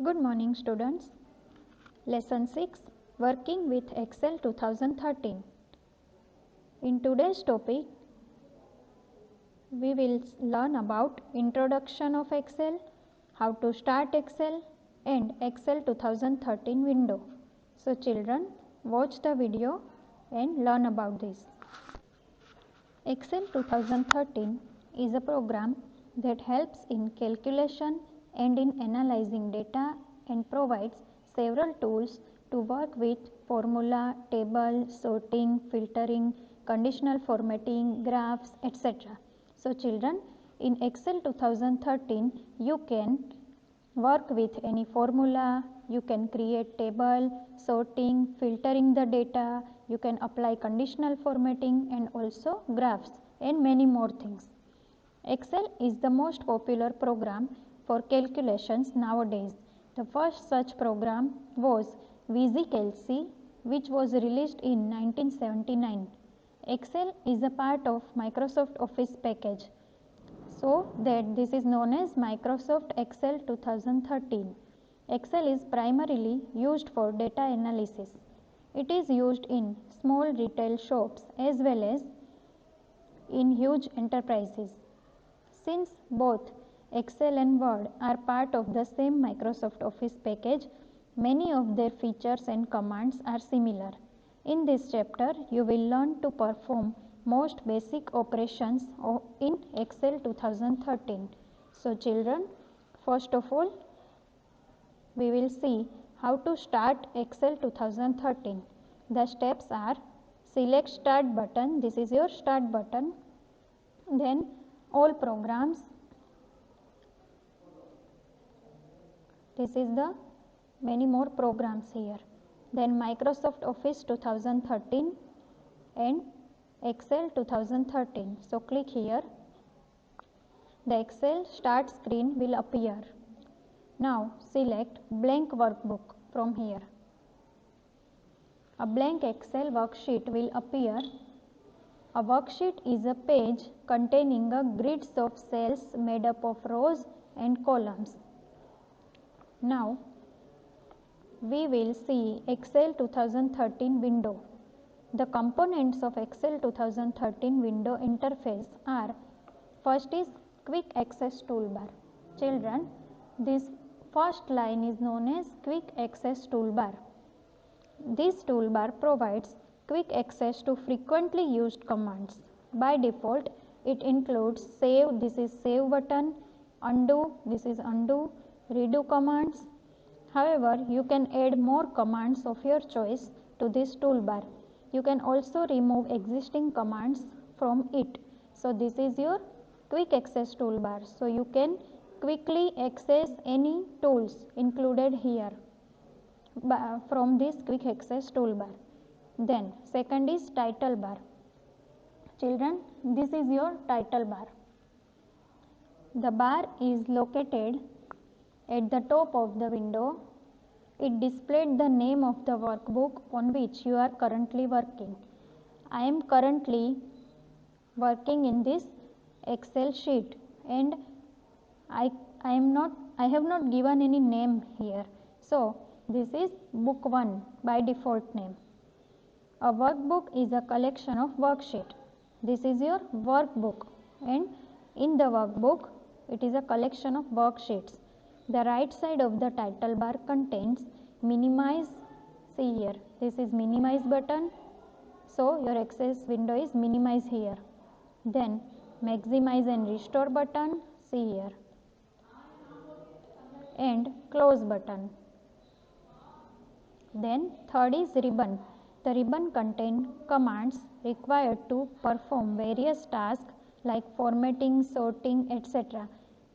Good morning students. Lesson 6 Working with Excel 2013. In today's topic we will learn about introduction of Excel, how to start Excel and Excel 2013 window. So children, watch the video and learn about this. Excel 2013 is a program that helps in calculation and in analyzing data and provides several tools to work with formula, table, sorting, filtering, conditional formatting, graphs, etc. So children, in Excel 2013 you can work with any formula, you can create table, sorting, filtering the data, you can apply conditional formatting and also graphs and many more things. Excel is the most popular program for calculations nowadays. The first such program was VisiCalc, which was released in 1979. Excel is a part of Microsoft Office package. So that this is known as Microsoft Excel 2013. Excel is primarily used for data analysis. It is used in small retail shops as well as in huge enterprises. Since both Excel and Word are part of the same Microsoft Office package, many of their features and commands are similar. In this chapter, you will learn to perform most basic operations in Excel 2013. So children, first of all, we will see how to start Excel 2013. The steps are: select start button, this is your start button, then all programs, this is the many more programs here, then Microsoft Office 2013 and Excel 2013. So click here, the Excel start screen will appear. Now select blank workbook from here. A blank Excel worksheet will appear. A worksheet is a page containing a grids of cells made up of rows and columns. Now we will see Excel 2013 window. The components of Excel 2013 window interface are: first is Quick Access Toolbar. Children, this first line is known as Quick Access Toolbar. This toolbar provides quick access to frequently used commands. By default, it includes save, this is save button, undo, this is undo, redo commands. However, you can add more commands of your choice to this toolbar. You can also remove existing commands from it. So this is your quick access toolbar. So you can quickly access any tools included here from this quick access toolbar. Then second is title bar. Children, this is your title bar. The bar is located at the top of the window. It displayed the name of the workbook on which you are currently working. I am currently working in this Excel sheet and I have not given any name here. So this is book 1 by default name. A workbook is a collection of worksheets. This is your workbook, and in the workbook it is a collection of worksheets. The right side of the title bar contains minimize. See here, this is minimize button. So your Access window is minimize here. Then maximize and restore button. See here. And close button. Then third is ribbon. The ribbon contains commands required to perform various tasks like formatting, sorting, etc.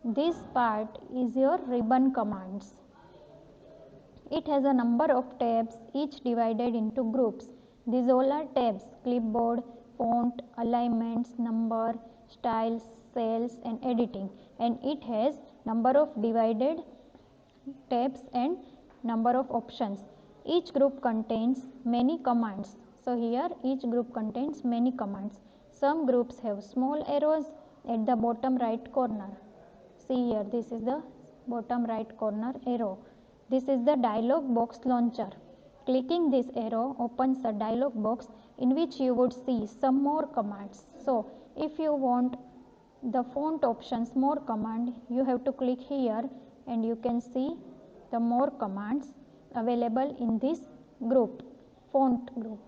This part is your ribbon commands. It has a number of tabs, each divided into groups. These all are tabs: clipboard, font, alignments, number, styles, cells and editing. And it has number of divided tabs and number of options. Each group contains many commands. So here each group contains many commands. Some groups have small arrows at the bottom right corner. See here, this is the bottom right corner arrow. This is the dialog box launcher. Clicking this arrow opens a dialog box in which you would see some more commands. So, if you want the font options more command, you have to click here and you can see the more commands available in this group, font group.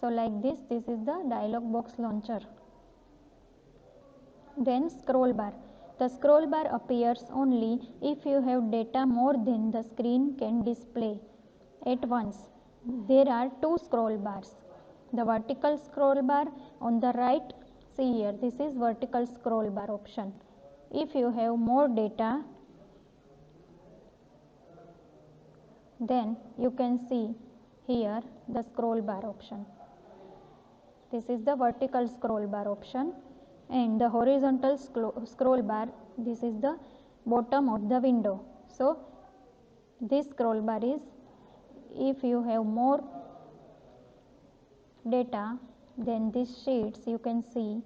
So, like this is the dialog box launcher. Then scroll bar. The scroll bar appears only if you have data more than the screen can display at once. There are two scroll bars. The vertical scroll bar on the right, see here, this is vertical scroll bar option. If you have more data, then you can see here the scroll bar option. This is the vertical scroll bar option, and the horizontal scroll bar, this is the bottom of the window. So, this scroll bar is if you have more data than these sheets you can see,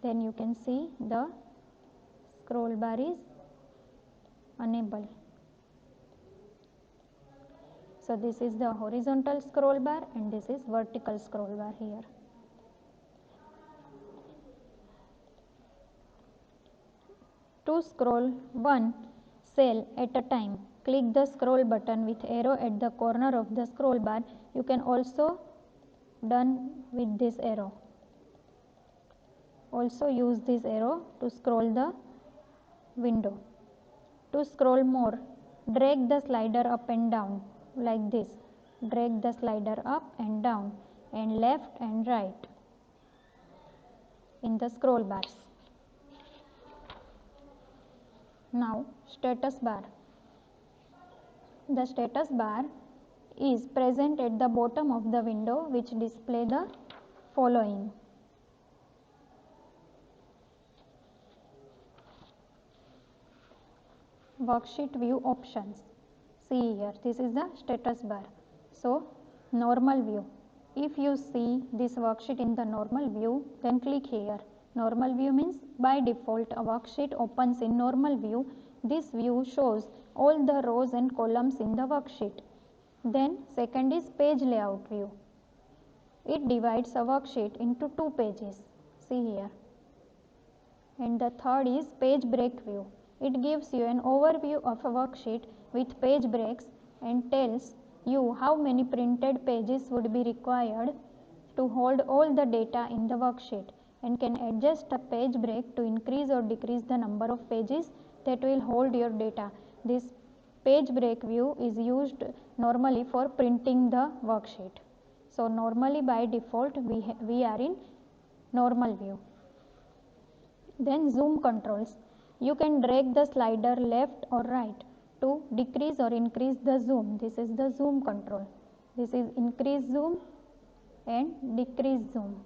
then you can see the scroll bar is unable. So, this is the horizontal scroll bar and this is vertical scroll bar here. To scroll one cell at a time, click the scroll button with arrow at the corner of the scroll bar. You can also done with this arrow. Also use this arrow to scroll the window. To scroll more, drag the slider up and down like this. Drag the slider up and down and left and right in the scroll bars. Now status bar. The status bar is present at the bottom of the window which display the following. Worksheet view options. See here, this is the status bar. So, normal view. If you see this worksheet in the normal view, then click here. Normal view means by default a worksheet opens in normal view. This view shows all the rows and columns in the worksheet. Then second is page layout view. It divides a worksheet into two pages. See here. And the third is page break view. It gives you an overview of a worksheet with page breaks and tells you how many printed pages would be required to hold all the data in the worksheet, and can adjust a page break to increase or decrease the number of pages that will hold your data. This page break view is used normally for printing the worksheet. So, normally by default we are in normal view. Then zoom controls. You can drag the slider left or right to decrease or increase the zoom. This is the zoom control. This is increase zoom and decrease zoom.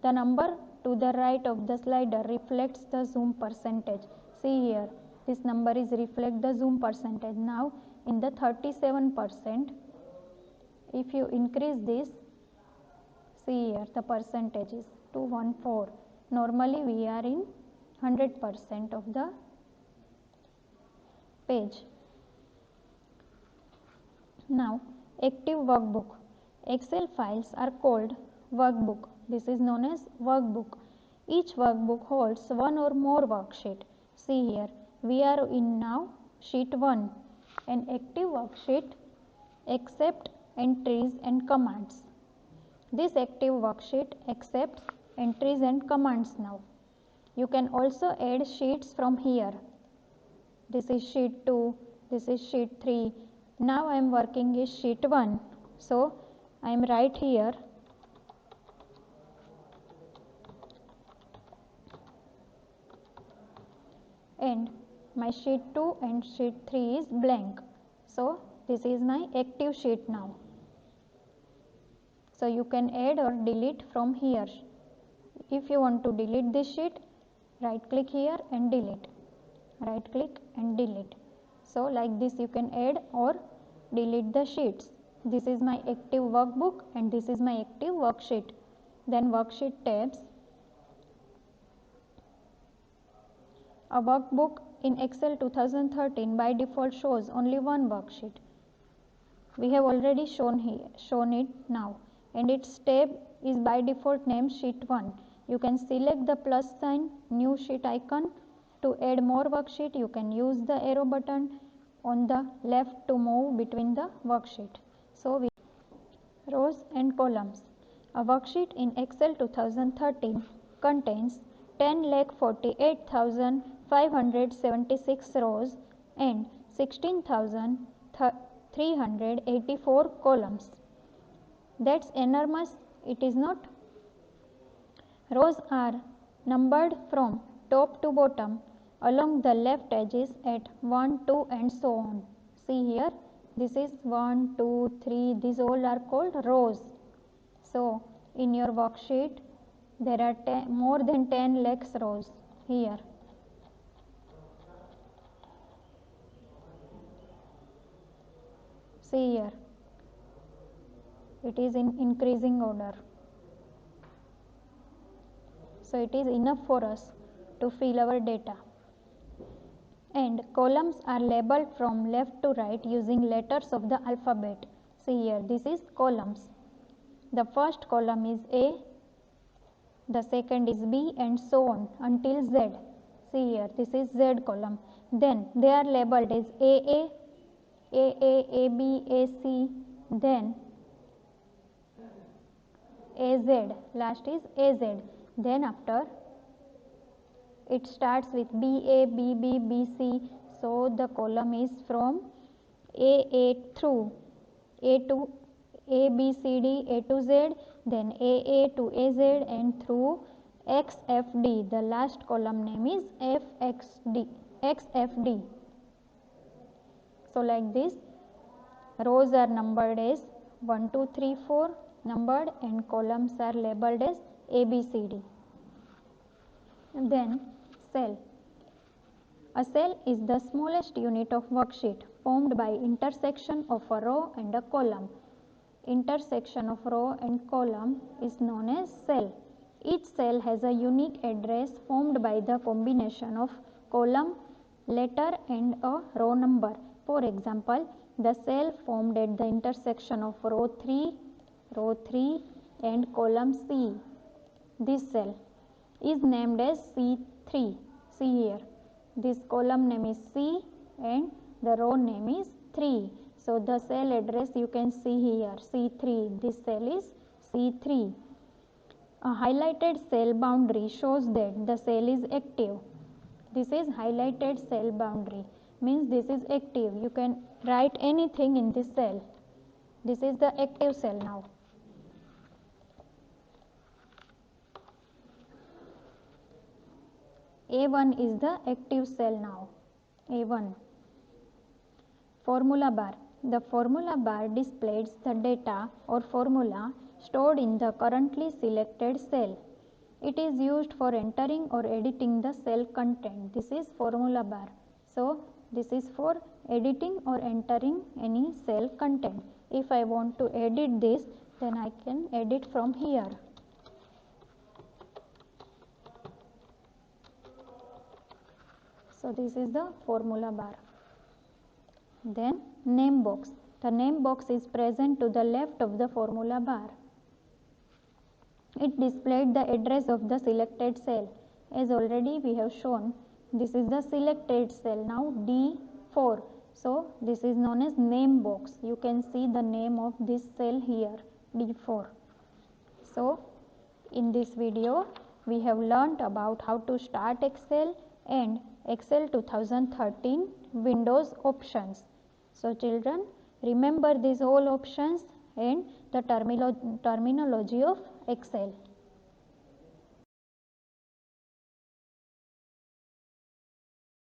The number to the right of the slider reflects the zoom percentage. See here, this number is reflect the zoom percentage. Now in the 37%, if you increase this, see here the percentage is 214. Normally we are in 100% of the page. Now active workbook. Excel files are called workbook. This is known as workbook. Each workbook holds one or more worksheet. See here, we are in now sheet 1. An active worksheet accepts entries and commands. This active worksheet accepts entries and commands now. You can also add sheets from here. This is sheet 2, this is sheet 3. Now I am working is sheet 1. So I am right here. And my sheet 2 and sheet 3 is blank. So this is my active sheet now. So you can add or delete from here. If you want to delete this sheet, right click here and delete. Right click and delete. So like this you can add or delete the sheets. This is my active workbook and this is my active worksheet. Then worksheet tabs. A workbook in Excel 2013 by default shows only one worksheet. We have already shown it now, and its tab is by default named sheet 1. You can select the plus sign new sheet icon to add more worksheet. You can use the arrow button on the left to move between the worksheet. So we rows and columns. A worksheet in Excel 2013 contains 10,48,576 rows and 16,384 columns. That's enormous, it is not? Rows are numbered from top to bottom along the left edges at 1, 2 and so on. See here, this is 1, 2, 3, these all are called rows. So, in your worksheet, there are more than 10 lakhs rows here. See here, it is in increasing order. So, it is enough for us to fill our data. And columns are labeled from left to right using letters of the alphabet. See here, this is columns. The first column is A, the second is B and so on until Z. See here, this is Z column. Then they are labeled as AA, AB, AC, then AZ, last is AZ. Then after it starts with BA, BB, BC, so the column is from AA through A to ABCD, A to Z, then AA to AZ and through XFD. The last column name is XFD. So like this, rows are numbered as 1, 2, 3, 4 numbered and columns are labeled as ABCD. And then cell. A cell is the smallest unit of worksheet formed by intersection of a row and a column. Intersection of row and column is known as cell. Each cell has a unique address formed by the combination of column, letter and a row number. For example, the cell formed at the intersection of row 3 and column C. This cell is named as C3. See here, this column name is C and the row name is 3. So the cell address you can see here, C3. This cell is C3. A highlighted cell boundary shows that the cell is active. This is highlighted cell boundary, means this is active. You can write anything in this cell. This is the active cell now. A1 is the active cell now. A1. Formula bar. The formula bar displays the data or formula stored in the currently selected cell. It is used for entering or editing the cell content. This is formula bar. So, this is for editing or entering any cell content. If I want to edit this, then I can edit from here. So, this is the formula bar. Then name box. The name box is present to the left of the formula bar. It displayed the address of the selected cell. As already we have shown, this is the selected cell now D4. So this is known as name box. You can see the name of this cell here, D4. So in this video we have learnt about how to start Excel and Excel 2013 Windows options. So children, remember these all options and the terminology of Excel.